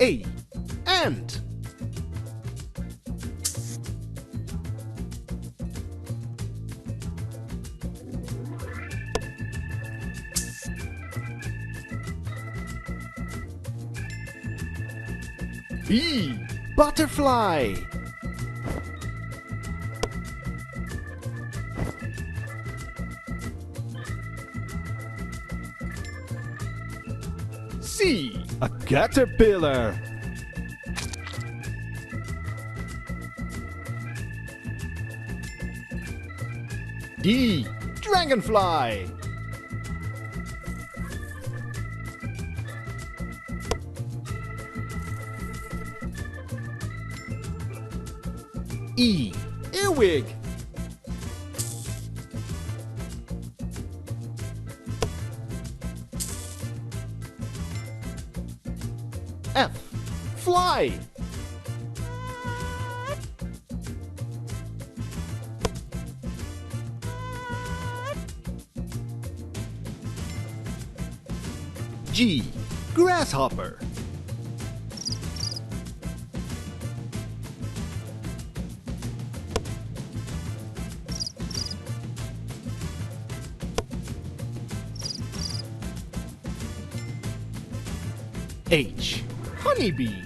A. Ant. B. Butterfly. C. A caterpillar. D. Dragonfly. E. Earwig. F. Fly. G. Grasshopper. H. Honeybee.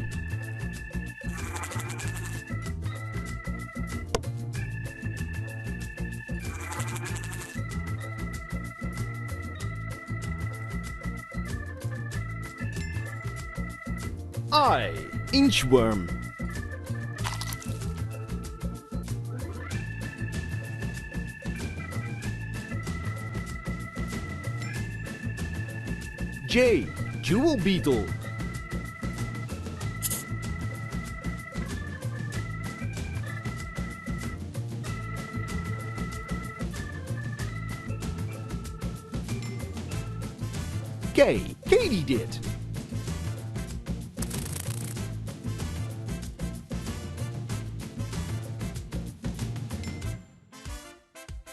I. Inchworm. J. Jewel beetle. K. Katydid.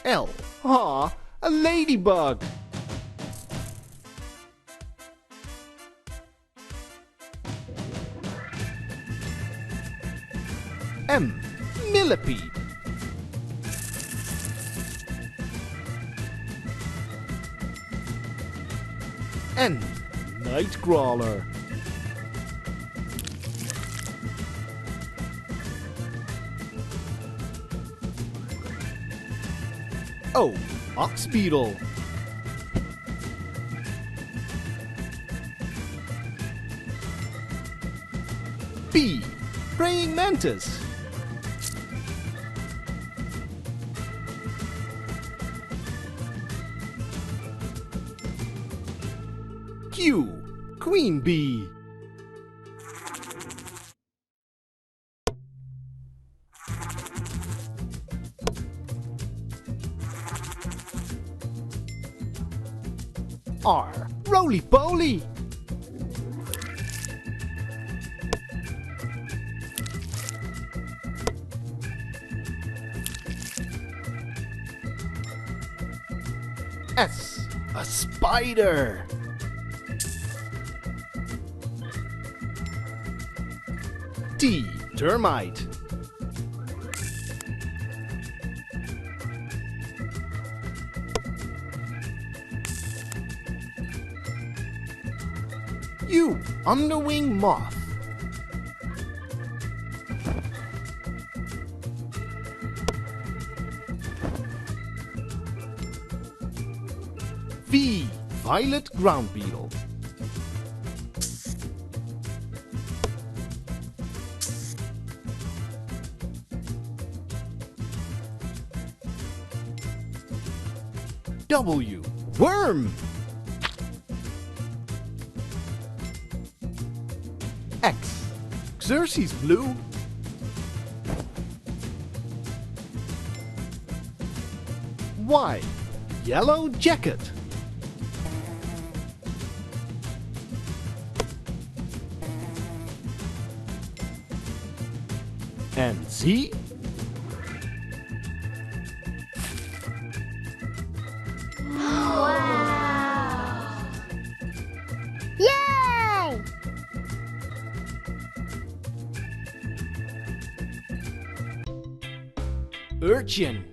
L. Aw, a ladybug. M. Millipede. N. Nightcrawler. O. Ox beetle. P. Praying mantis. Q. Queen bee. R. Roly-poly. S. A spider. T. Termite. U. Underwing moth. V. Violet ground beetle. W. Worm. X. Xerxes blue. Y. Yellow jacket. And Z. Yay! Urchin.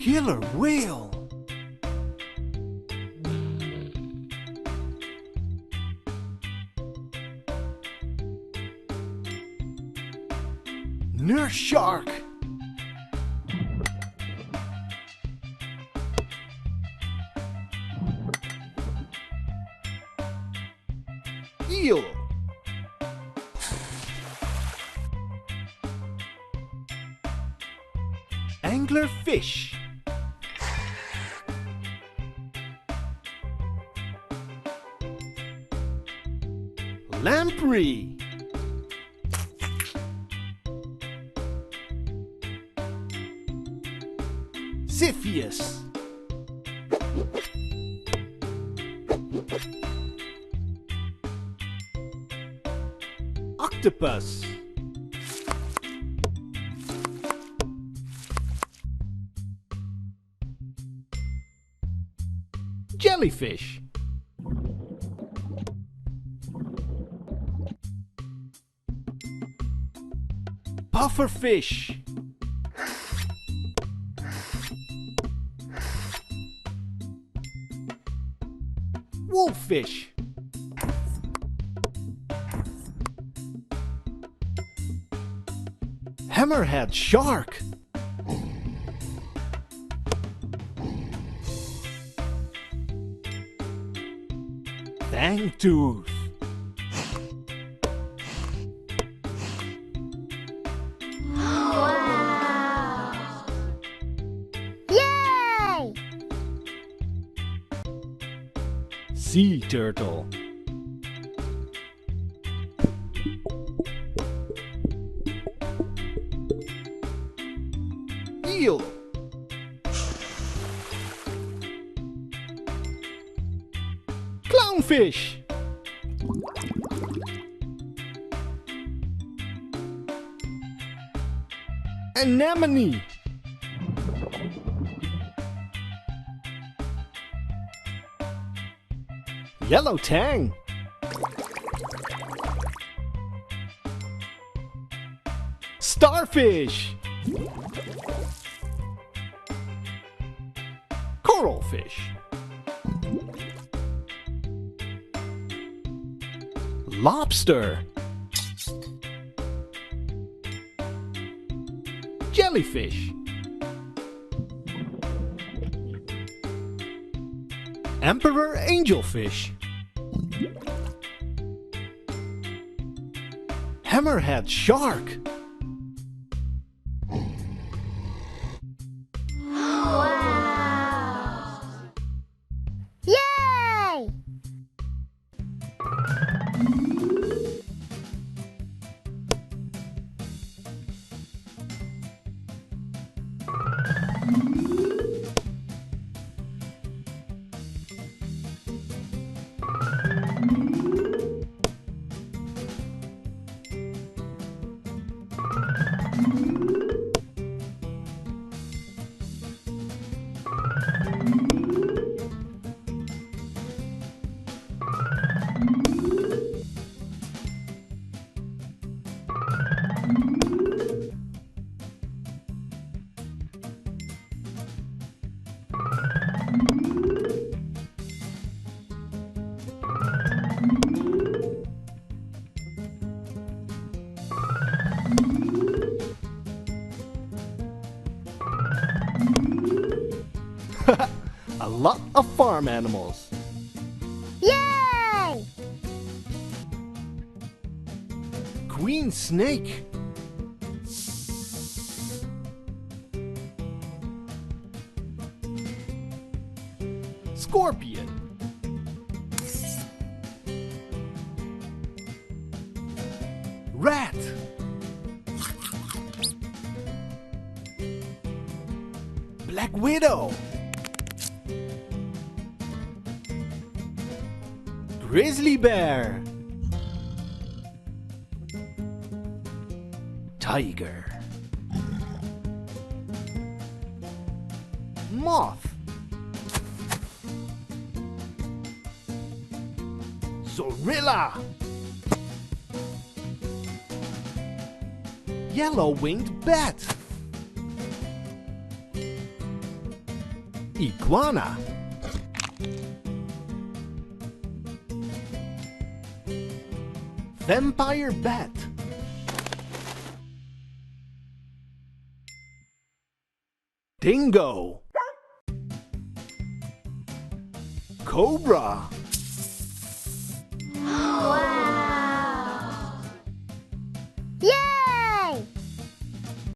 Killer whale. Nurse shark. Eel. Angler fish. Lamprey. Ziphius. Octopus. Jellyfish. Pufferfish. Wolffish. Hammerhead shark. Fangtooth. Wow! Yay! Sea turtle. Eel. Clownfish. Anemone. Yellow tang. Starfish. Coralfish. Lobster. Jellyfish. Emperor angelfish. Hammerhead shark. Wow! Yay! A lot of farm animals. Yay! Queen snake. Scorpion. Rat. Black widow. Grizzly bear. Tiger. Moth. Zorilla. Yellow-winged bat. Iguana. Vampire bat. Dingo. Cobra.